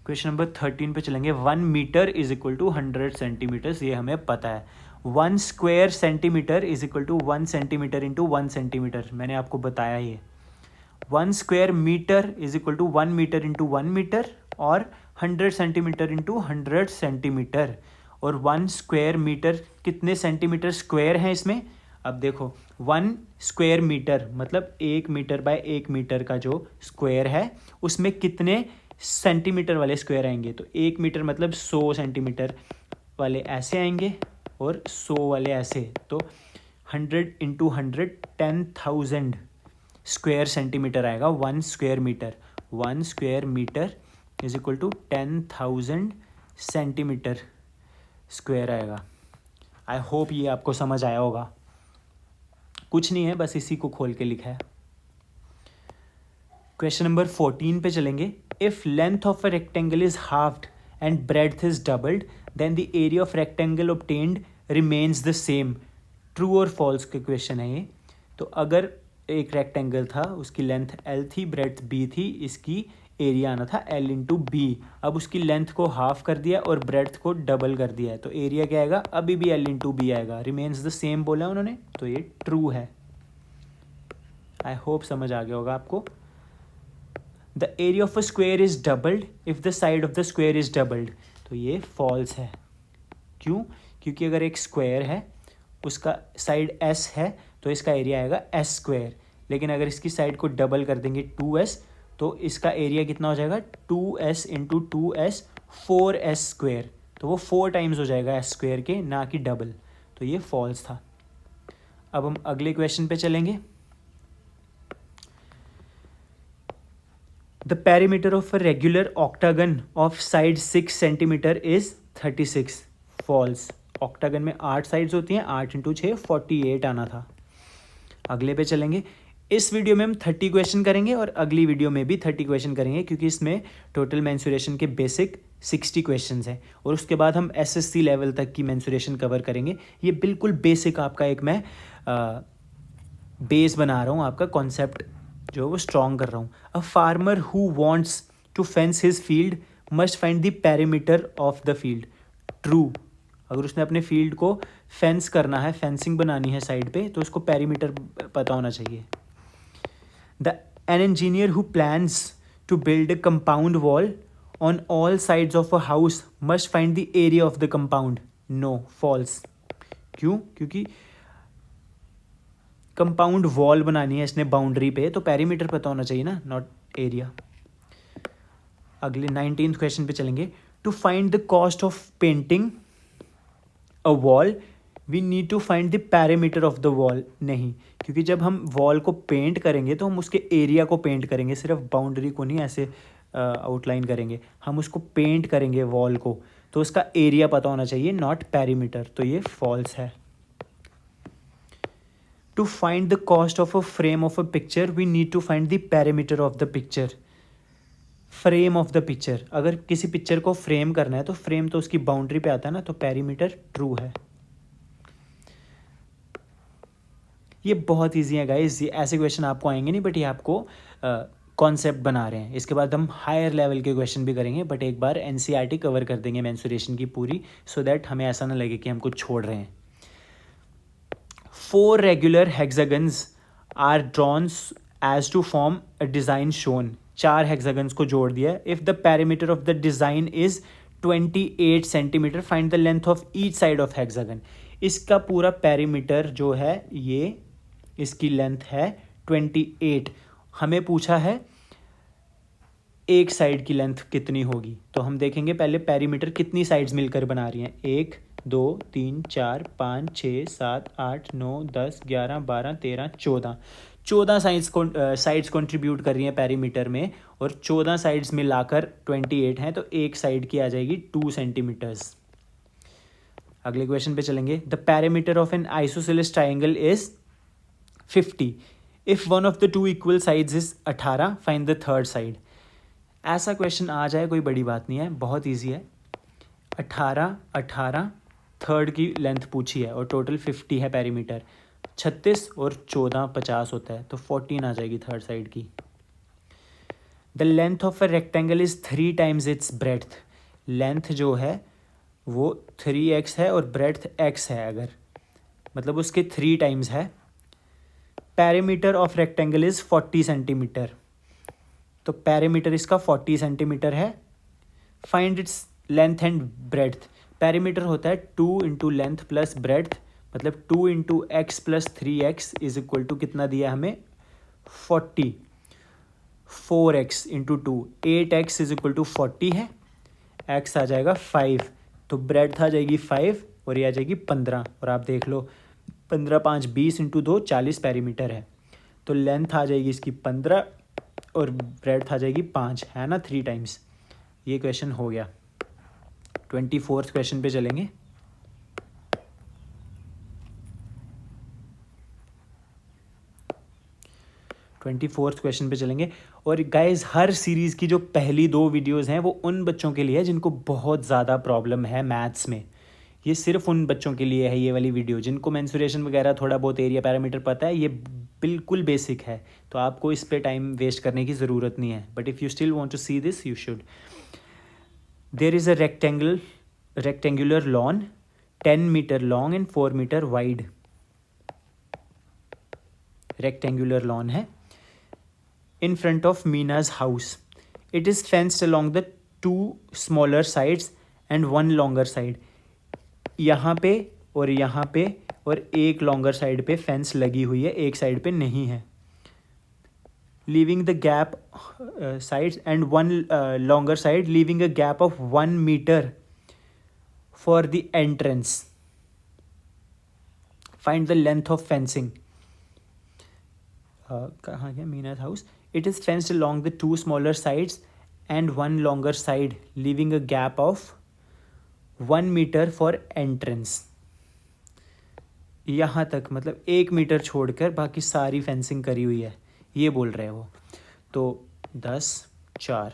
क्वेश्चन नंबर 13 पे चलेंगे। 1 metre is equal to 100 centimetres, ये हमें पता है। 1 square centimetre is equal to 1 centimetre into 1 centimetre, मैंने आपको बताया ये। 1 square metre is equal to 1 metre into 1 metre, और 100 सेंटीमीटर इंटू 100 सेंटीमीटर। और 1 स्क्वायर मीटर कितने सेंटीमीटर स्क्वायर हैं इसमें? अब देखो 1 स्क्वायर मीटर मतलब 1 मीटर बाय 1 मीटर का जो स्क्वायर है उसमें कितने सेंटीमीटर वाले स्क्वायर आएंगे? तो 1 मीटर मतलब 100 सेंटीमीटर वाले ऐसे आएंगे और 100 वाले ऐसे। तो 100 इंटू 100 10,000 स्क्वायर सेंटीमीटर आएगा 1 square meter. 1 square metre is equal to 10,000 centimeter square आएगा। आई होप ये आपको समझ आया होगा। कुछ नहीं है, बस इसी को खोल के लिखा है। क्वेश्चन नंबर 14 पे चलेंगे। If length of a rectangle is halved and breadth is doubled then the area of rectangle obtained remains the same, true और फॉल्स के क्वेश्चन है ये। तो अगर एक रेक्टेंगल था, उसकी लेंथ L थी, ब्रेड्थ B थी, इसकी एरिया आना था L इंटू बी। अब उसकी लेंथ को हाफ कर दिया और ब्रेड्थ को डबल कर दिया है, तो एरिया क्या आएगा? अभी भी L इंटू बी आएगा। रिमेन्स द सेम बोला है उन्होंने, तो ये ट्रू है। आई होप समझ आ गया होगा आपको। The area of a square is doubled if the side of the square is doubled, तो ये फॉल्स है। क्यों? क्योंकि अगर एक स्क्वायर है, उसका साइड S है, तो इसका एरिया आएगा S स्क्वायर। लेकिन अगर इसकी साइड को डबल कर देंगे 2S, तो इसका एरिया कितना हो जाएगा? 2S into 2S 4S square. तो वो 4 टाइम्स हो जाएगा S स्क्वायर के, ना कि डबल। तो ये फॉल्स था। अब हम अगले क्वेश्चन पे चलेंगे। The perimeter of a regular octagon of side 6 centimetre is 36, false. Octagon में 8 साइड्स होती हैं, 8 इंटू 6 48 आना था। अगले पे चलेंगे। इस वीडियो में हम 30 क्वेश्चन करेंगे और अगली वीडियो में भी 30 क्वेश्चन करेंगे, क्योंकि इसमें टोटल मेंसुरेशन के बेसिक 60 क्वेश्चंस हैं और उसके बाद हम SSC लेवल तक की मेंसुरेशन कवर करेंगे। ये बिल्कुल बेसिक आपका एक मैं बेस बना रहा हूँ, आपका कॉन्सेप्ट जो वो स्ट्रॉन्ग कर रहा हूँ। A farmer who wants to fence his field must find the perimeter of the field, true. अगर उसने अपने फील्ड को फेंस करना है, फेंसिंग बनानी है साइड पे, तो उसको पेरीमीटर पता होना चाहिए। An engineer who plans to build a compound wall on all sides of a house must find the area of the compound, no, false. क्यों? क्योंकि कंपाउंड वॉल बनानी है इसने बाउंड्री पे, तो पेरीमीटर पता होना चाहिए ना, नॉट एरिया। अगले 19th क्वेश्चन पे चलेंगे। To find the cost of painting a wall we need to find the parameter of the wall, नहीं, क्योंकि जब हम वॉल को पेंट करेंगे तो हम उसके एरिया को पेंट करेंगे, सिर्फ बाउंड्री को नहीं ऐसे आउटलाइन करेंगे, हम उसको पेंट करेंगे वॉल को, तो उसका एरिया पता होना चाहिए, नॉट पैरीमीटर। तो ये फॉल्स है। To find the cost of a frame of a picture we need to find the parameter of the picture, frame of the picture. अगर किसी पिक्चर को फ्रेम करना है तो फ्रेम तो उसकी बाउंड्री पे आता है ना, तो पैरीमीटर ट्रू है। ये बहुत ईजी है गाइस, ये ऐसे क्वेश्चन आपको आएंगे नहीं, बट ये आपको कॉन्सेप्ट बना रहे हैं। इसके बाद हम हायर लेवल के क्वेश्चन भी करेंगे, बट एक बार NCERT कवर कर देंगे मेंसुरेशन की पूरी, सो दैट हमें ऐसा ना लगे कि हम कुछ छोड़ रहे हैं। 4 regular hexagons are drawn as to form a design shown, 4 hexagons को जोड़ दिया है। If the parameter of the design is 28 centimeter find the length of each side of hexagon. इसका पूरा पैरामीटर जो है, ये इसकी लेंथ है 28। हमें पूछा है एक साइड की लेंथ कितनी होगी, तो हम देखेंगे पहले पैरीमीटर कितनी साइड्स मिलकर बना रही हैं। 1 2 3 4 5 6 7 8 9 10 11 12 13 14 साइड्स कंट्रीब्यूट कर रही हैं पैरीमीटर में, और 14 साइड्स मिलाकर 28 हैं, तो एक साइड की आ जाएगी 2 सेंटीमीटर्स। अगले क्वेश्चन पे चलेंगे। The parameter of N isosceles triangle is 50 if one of the 2 equal sides is 18 find the third side. ऐसा क्वेश्चन आ जाए कोई बड़ी बात नहीं है, बहुत ईजी है। 18 थर्ड की लेंथ पूछी है और टोटल 50 है पैरीमीटर, 36 और 14 50 होता है, तो 14 आ जाएगी थर्ड साइड की। The length of a rectangle is 3 times it's breadth. Length जो है वो 3x है और ब्रेड्थ x है, अगर मतलब उसके 3 टाइम्स है। Perimeter of rectangle is 40 centimetre, तो पैरीमीटर इसका 40 सेंटीमीटर है। Find its length and breadth. Perimeter होता है 2 इंटू लेंथ प्लस ब्रेड्थ, मतलब 2 into x plus 3x is equal to कितना दिया हमें 40। 4x into 2 8x is equal to 40 है, x आ जाएगा 5, तो ब्रेड्थ आ जाएगी 5 और ये आ जाएगी 15। और आप देख लो 15 5 20 इंटू 2 40 पैरीमीटर है, तो लेंथ आ जाएगी इसकी 15 और ब्रेड्थ आ जाएगी 5, है ना 3 टाइम्स। ये क्वेश्चन हो गया। 24th क्वेश्चन पे चलेंगे। क्वेश्चन पे चलेंगे। और गाइज हर सीरीज़ की जो पहली 2 वीडियोज़ हैं वो उन बच्चों के लिए है जिनको बहुत ज़्यादा प्रॉब्लम है मैथ्स में। ये सिर्फ उन बच्चों के लिए है ये वाली वीडियो जिनको मेंसुरेशन वगैरह थोड़ा बहुत एरिया पैरामीटर पता है। ये बिल्कुल बेसिक है, तो आपको इस पे टाइम वेस्ट करने की ज़रूरत नहीं है। But if you still want to see this you should. There is a rectangular lawn 10 meter long and 4 meter wide। rectangular lawn है in front of Mina's house। It is fenced along the 2 smaller sides and 1 longer side। यहाँ पे और यहाँ पे और एक longer side पे fence लगी हुई है, एक साइड पे नहीं है। leaving the gap sides and 1 longer side leaving a gap of 1 meter for the entrance। find the length of fencing। कहाँ गया मीना's house। it is fenced along the 2 smaller sides and 1 longer side leaving a gap of 1 meter for entrance। यहाँ तक मतलब 1 metre छोड़कर बाकी सारी fencing करी हुई है, ये बोल रहे हैं वो। तो 10 4,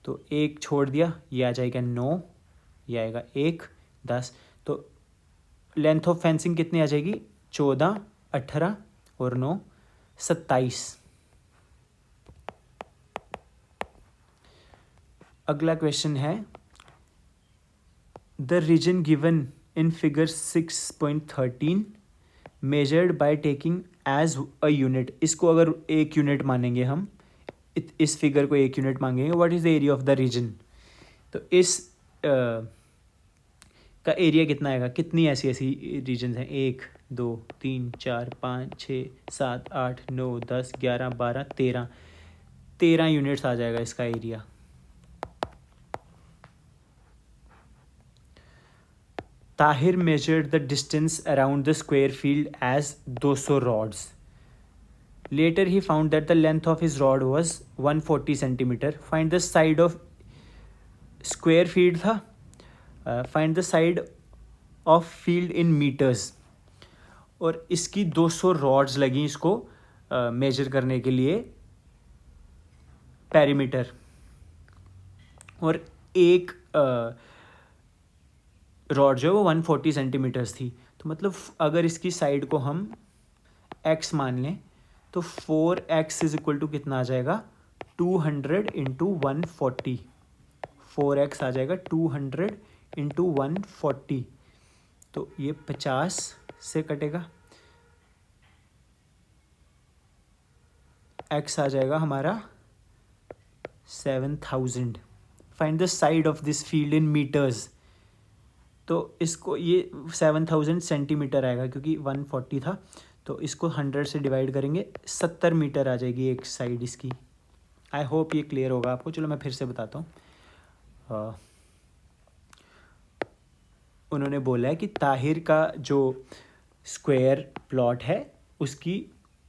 तो 1 छोड़ दिया, ये आ जाएगा 9, ये आएगा 1 10, तो लेंथ ऑफ फेंसिंग कितनी आ जाएगी 14 18 और 9 27। अगला क्वेश्चन है the region given in figure 6.13 measured by taking as a unit. इसको अगर 1 यूनिट मानेंगे हम, इस फिगर को 1 यूनिट मांगेंगे, what is the area of the region. तो इस का एरिया कितना आएगा, कितनी ऐसी रीजन हैं 1 2 3 4 5 6 7 8 9 10 11 12 13 यूनिट्स आ जाएगा इसका area. Tahir measured the distance around the square field as 200 rods। Later he found that the length of his rod was 140 centimeter। Find the side of square field था, find the side of field in meters। और इसकी 200 rods लगी इसको major करने के लिए perimeter, और एक रॉड जो है वो 140 सेंटीमीटर्स थी। तो मतलब अगर इसकी साइड को हम x मान लें तो 4x इज इक्वल टू कितना आ जाएगा 200 इंटू 140। 4x आ जाएगा 200 इंटू 140, तो ये 50 से कटेगा, x आ जाएगा हमारा 7000। Find the side of this field in metres. तो इसको ये 7000 सेंटीमीटर आएगा क्योंकि 140 था, तो इसको 100 से डिवाइड करेंगे 70 मीटर आ जाएगी एक साइड इसकी। आई होप ये क्लियर होगा आपको। चलो मैं फिर से बताता हूँ। उन्होंने बोला है कि ताहिर का जो स्क्वायर प्लॉट है उसकी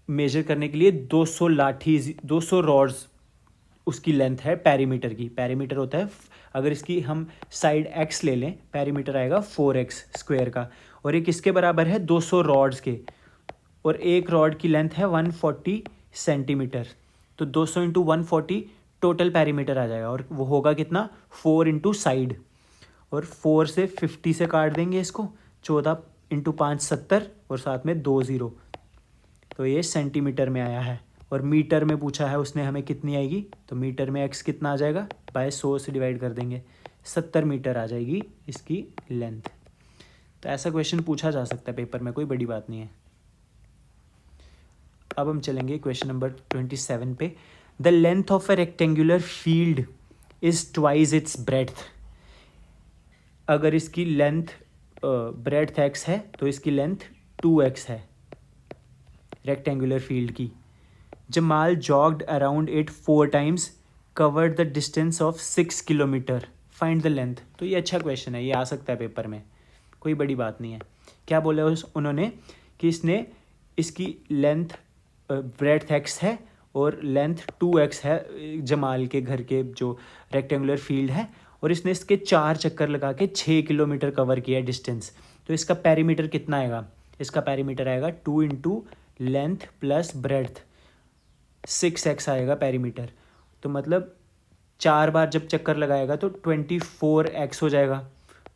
मेजर करने के लिए 200 रॉड्स उसकी लेंथ है पैरीमीटर की। पैरीमीटर होता है अगर इसकी हम साइड x ले लें, पैरीमीटर आएगा 4x स्क्वायर का, और ये किसके बराबर है 200 रॉड्स के, और एक रॉड की लेंथ है 140 सेंटीमीटर। तो 200 इंटू 140 टोटल पैरीमीटर आ जाएगा, और वो होगा कितना 4 इंटू साइड, और 4 से 50 से काट देंगे इसको, 14 इंटू 5 70 और साथ में 2 0, तो ये सेंटीमीटर में आया है। और मीटर में पूछा है उसने हमें कितनी आएगी, तो मीटर में x कितना आ जाएगा, बाय 100 से डिवाइड कर देंगे, 70 मीटर आ जाएगी इसकी लेंथ। तो ऐसा क्वेश्चन पूछा जा सकता है पेपर में, कोई बड़ी बात नहीं है। अब हम चलेंगे क्वेश्चन नंबर 27 पे। The length of a rectangular field is twice its breadth. अगर इसकी लेंथ ब्रेड्थ x है तो इसकी लेंथ 2x है रेक्टेंगुलर फील्ड की। Jamal jogged around it 4 times, covered the distance of 6 kilometer, find the length. तो ये अच्छा क्वेश्चन है, ये आ सकता है पेपर में, कोई बड़ी बात नहीं है। क्या बोला उन्होंने कि इसने इसकी लेंथ ब्रेड्थ x है और लेंथ 2x है जमाल के घर के जो रेक्टेंगुलर फील्ड है, और इसने इसके 4 चक्कर लगा के 6 किलोमीटर कवर किया डिस्टेंस। तो इसका पेरीमीटर कितना आएगा, इसका पेरीमीटर आएगा 2 into length plus breadth, 6x आएगा पेरीमीटर। तो मतलब 4 बार जब चक्कर लगाएगा तो 24x हो जाएगा।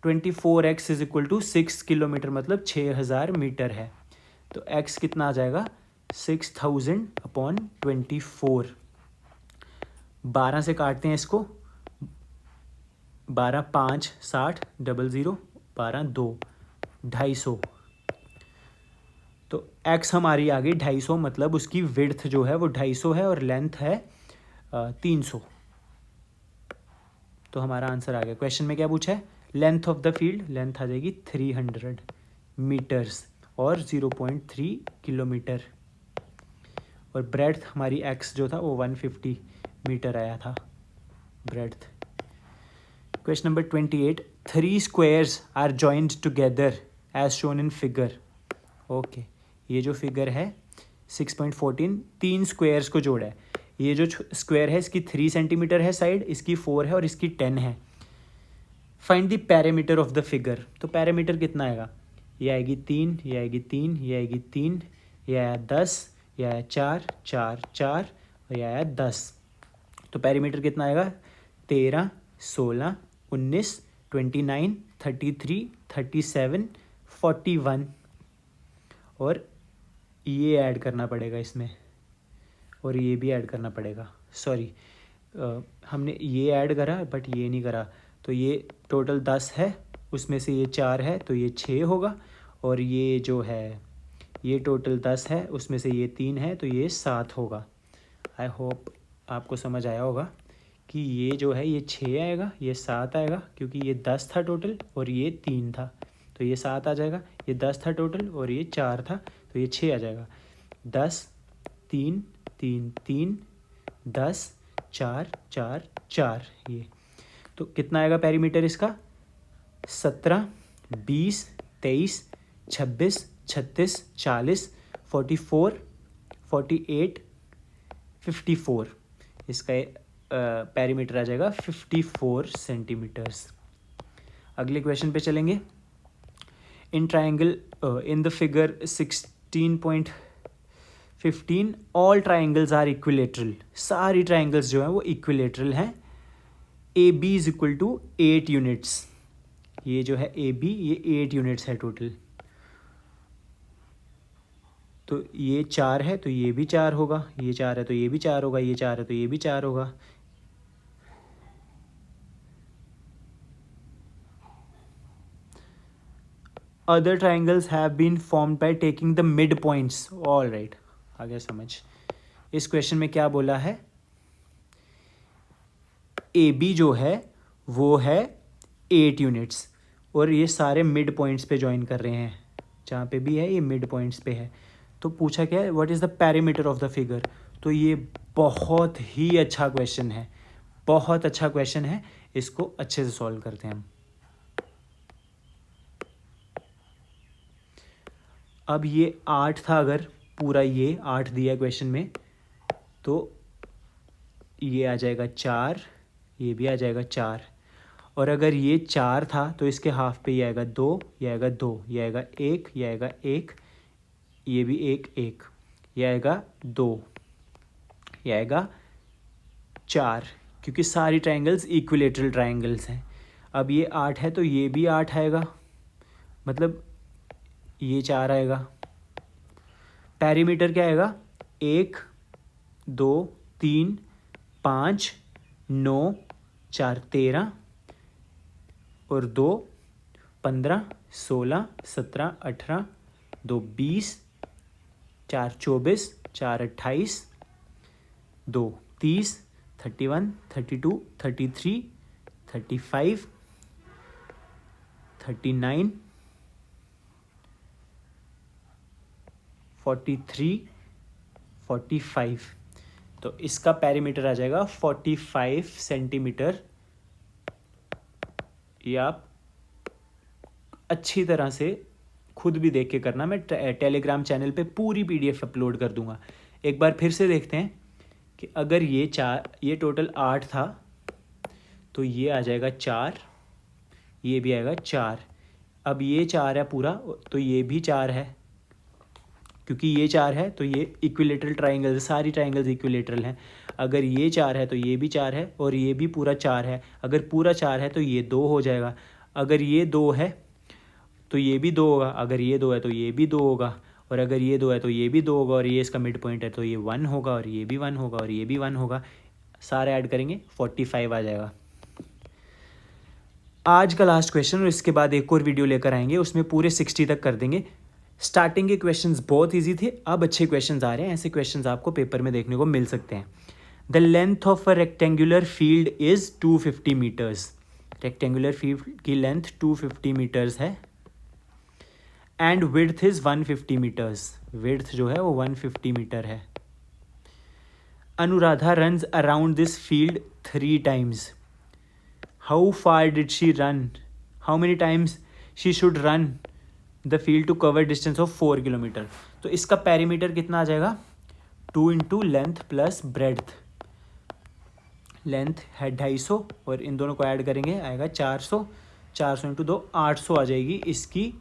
24x is equal to 6 kilometre, मतलब 6000 मीटर है। तो x कितना आ जाएगा, 6000 अपॉन 24। 12 से काटते हैं इसको, 12 5 60 00 12 2 250। तो x हमारी आ गई 250, मतलब उसकी विड्थ जो है वो 250 है और लेंथ है 300। तो हमारा आंसर आ गया। क्वेश्चन में क्या पूछा है, length of the field, length आ जाएगी 300 मीटर्स और 0.3 किलोमीटर, और ब्रेड्थ हमारी x जो था वो 150 मीटर आया था breadth. Question number 28, 3 squares are joined together as shown in figure. Okay, ये जो फिगर है 6.14, 3 स्क्वायर्स को जोड़ा है। ये जो स्क्वायर है इसकी 3 सेंटीमीटर है साइड, इसकी 4 है और इसकी 10 है। Find the parameter of the figure. तो पैरामीटर कितना आएगा, ये आएगी 3, ये आएगी 3, ये आएगी 3, ये आया 10, ये आया 4 4 4 और ये आया 10। तो पैरामीटर कितना आएगा, 13 16 19 29 33 37 41। और ये ऐड करना पड़ेगा इसमें, और ये भी ऐड करना पड़ेगा। सॉरी, हमने ये ऐड करा बट ये नहीं करा। तो ये टोटल 10 है, उसमें से ये 4 है तो ये 6 होगा, और ये जो है ये टोटल 10 है, उसमें से ये 3 है तो ये 7 होगा। आई होप आपको समझ आया होगा कि ये जो है ये 6 आएगा, ये 7 आएगा, क्योंकि ये 10 था टोटल और ये 3 था, तो ये 7 आ जाएगा। ये 10 था टोटल और ये 4 था, तो ये 6 आ जाएगा। 10 3 3 3 10 4 4 4। ये तो कितना आएगा पेरीमीटर इसका, 17 20 23 26 36 40 44 48 54। इसका पेरीमीटर आ जाएगा 54 सेंटीमीटर्स। अगले क्वेश्चन पे चलेंगे। In triangle in the figure 16.15 all triangles are equilateral. सारी ट्राइंगल्स जो हैं वो इक्विलेटरल हैं। A B is equal to 8 units. ये जो है ए बी, ये 8 यूनिट्स है टोटल। तो ये 4 है तो ये भी 4 होगा, ये 4 है तो ये भी 4 होगा, ये 4 है तो ये भी 4 होगा। Other triangles have been formed by taking the mid points. All right, आगे समझ। इस क्वेश्चन में क्या बोला है, ए बी जो है वो है 8 यूनिट्स और ये सारे मिड पॉइंट्स पे ज्वाइन कर रहे हैं। जहाँ पे भी है ये मिड पॉइंट्स पे है। तो पूछा क्या है, what is the perimeter of the figure. तो ये बहुत ही अच्छा क्वेश्चन है, बहुत अच्छा क्वेश्चन है। इसको अच्छे से सॉल्व करते हैं हम। अब ये 8 था, अगर पूरा ये 8 दिया क्वेश्चन में तो ये आ जाएगा 4, ये भी आ जाएगा 4। और अगर ये 4 था तो इसके हाफ पे ये आएगा 2, ये आएगा 2, ये आएगा 1, ये आएगा 1, ये भी 1 1, ये आएगा 2, ये आएगा 4, क्योंकि सारी ट्राइंगल्स इक्विलेटरल ट्राइंगल्स हैं। अब ये 8 है तो ये भी 8 आएगा, मतलब ये 4 आएगा। पेरीमीटर क्या आएगा, 1 2 3 5 9 4 13 और 2 15 16 17 18 2 20 4 24 4 28 2 30 31 32 33 35 39 43 45। तो इसका पेरीमीटर आ जाएगा 45 सेंटीमीटर। ये आप अच्छी तरह से खुद भी देख के करना, मैं टेलीग्राम चैनल पे पूरी PDF अपलोड कर दूंगा। एक बार फिर से देखते हैं कि अगर ये टोटल 8 था तो ये आ जाएगा 4, ये भी आएगा 4। अब ये 4 है पूरा तो ये भी 4 है, क्योंकि ये 4 है तो ये इक्विलेटरल ट्राइंगल, सारी ट्राइंगल्स इक्विलेटरल हैं। अगर ये 4 है तो ये भी 4 है और ये भी पूरा 4 है। अगर पूरा 4 है तो ये 2 हो जाएगा। अगर ये 2 है तो ये भी 2 होगा। अगर ये 2 है तो ये भी 2 होगा। और अगर ये 2 है तो ये भी 2 होगा। और ये इसका मिड पॉइंट है तो ये 1 होगा और ये भी 1 होगा और ये भी 1 होगा। सारे ऐड करेंगे 45 आ जाएगा। आज का लास्ट क्वेश्चन, और इसके बाद एक और वीडियो लेकर आएंगे, उसमें पूरे 60 तक कर देंगे। स्टार्टिंग के क्वेश्चंस बहुत इजी थे, अब अच्छे क्वेश्चंस आ रहे हैं। ऐसे क्वेश्चंस आपको पेपर में देखने को मिल सकते हैं। The length of a rectangular field is 250 metres. Rectangular field की लेंथ 250 मीटर्स है and width is 150 metres. Width जो है वो 150 मीटर है। Anuradha runs around this field 3 times. How far did she run? How many times she should run the field to cover distance of 4 kilometre? तो इसका perimeter कितना आ जाएगा? 2 into length plus breadth. Length है 250 और इन दोनों को ऐड करेंगे आएगा 400। 400 इंटू 2 800 आ जाएगी इसकी,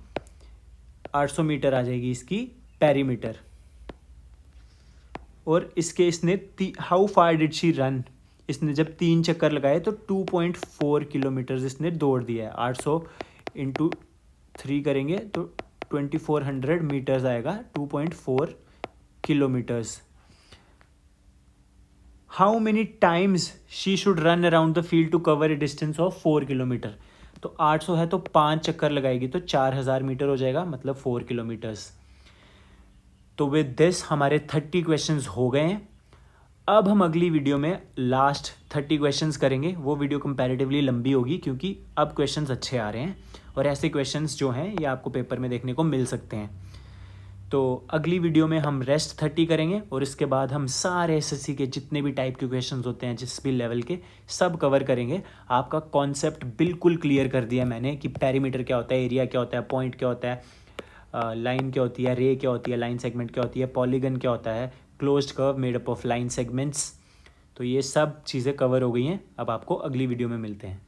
800 मीटर आ जाएगी इसकी पेरीमीटर। और इसके इसने how far did she run, इसने जब 3 चक्कर लगाए तो 2.4 किलोमीटर इसने दौड़ दिया है। 800 इंटू 3 करेंगे तो 2400 मीटर्स आएगा, 2.4 kilometres. How many times she should run around the field to cover a distance of 4 kilometre? तो 800 है तो 5 चक्कर लगाएगी तो 4000 मीटर हो जाएगा, मतलब 4 किलोमीटर्स। तो विद दिस हमारे 30 क्वेश्चंस हो गए हैं। अब हम अगली वीडियो में लास्ट 30 क्वेश्चंस करेंगे। वो वीडियो कंपैरेटिवली लंबी होगी क्योंकि अब क्वेश्चंस अच्छे आ रहे हैं और ऐसे क्वेश्चंस जो हैं ये आपको पेपर में देखने को मिल सकते हैं। तो अगली वीडियो में हम रेस्ट 30 करेंगे और इसके बाद हम सारे SSC के जितने भी टाइप के क्वेश्चंस होते हैं जिस भी लेवल के, सब कवर करेंगे। आपका कॉन्सेप्ट बिल्कुल क्लियर कर दिया मैंने कि पेरीमीटर क्या होता है, एरिया क्या होता है, पॉइंट क्या होता है, लाइन क्या होती है, रे क्या होती है, लाइन सेगमेंट क्या होती है, पॉलीगन क्या होता है, closed curve made up of line segments. तो ये सब चीज़ें कवर हो गई हैं। अब आपको अगली वीडियो में मिलते हैं।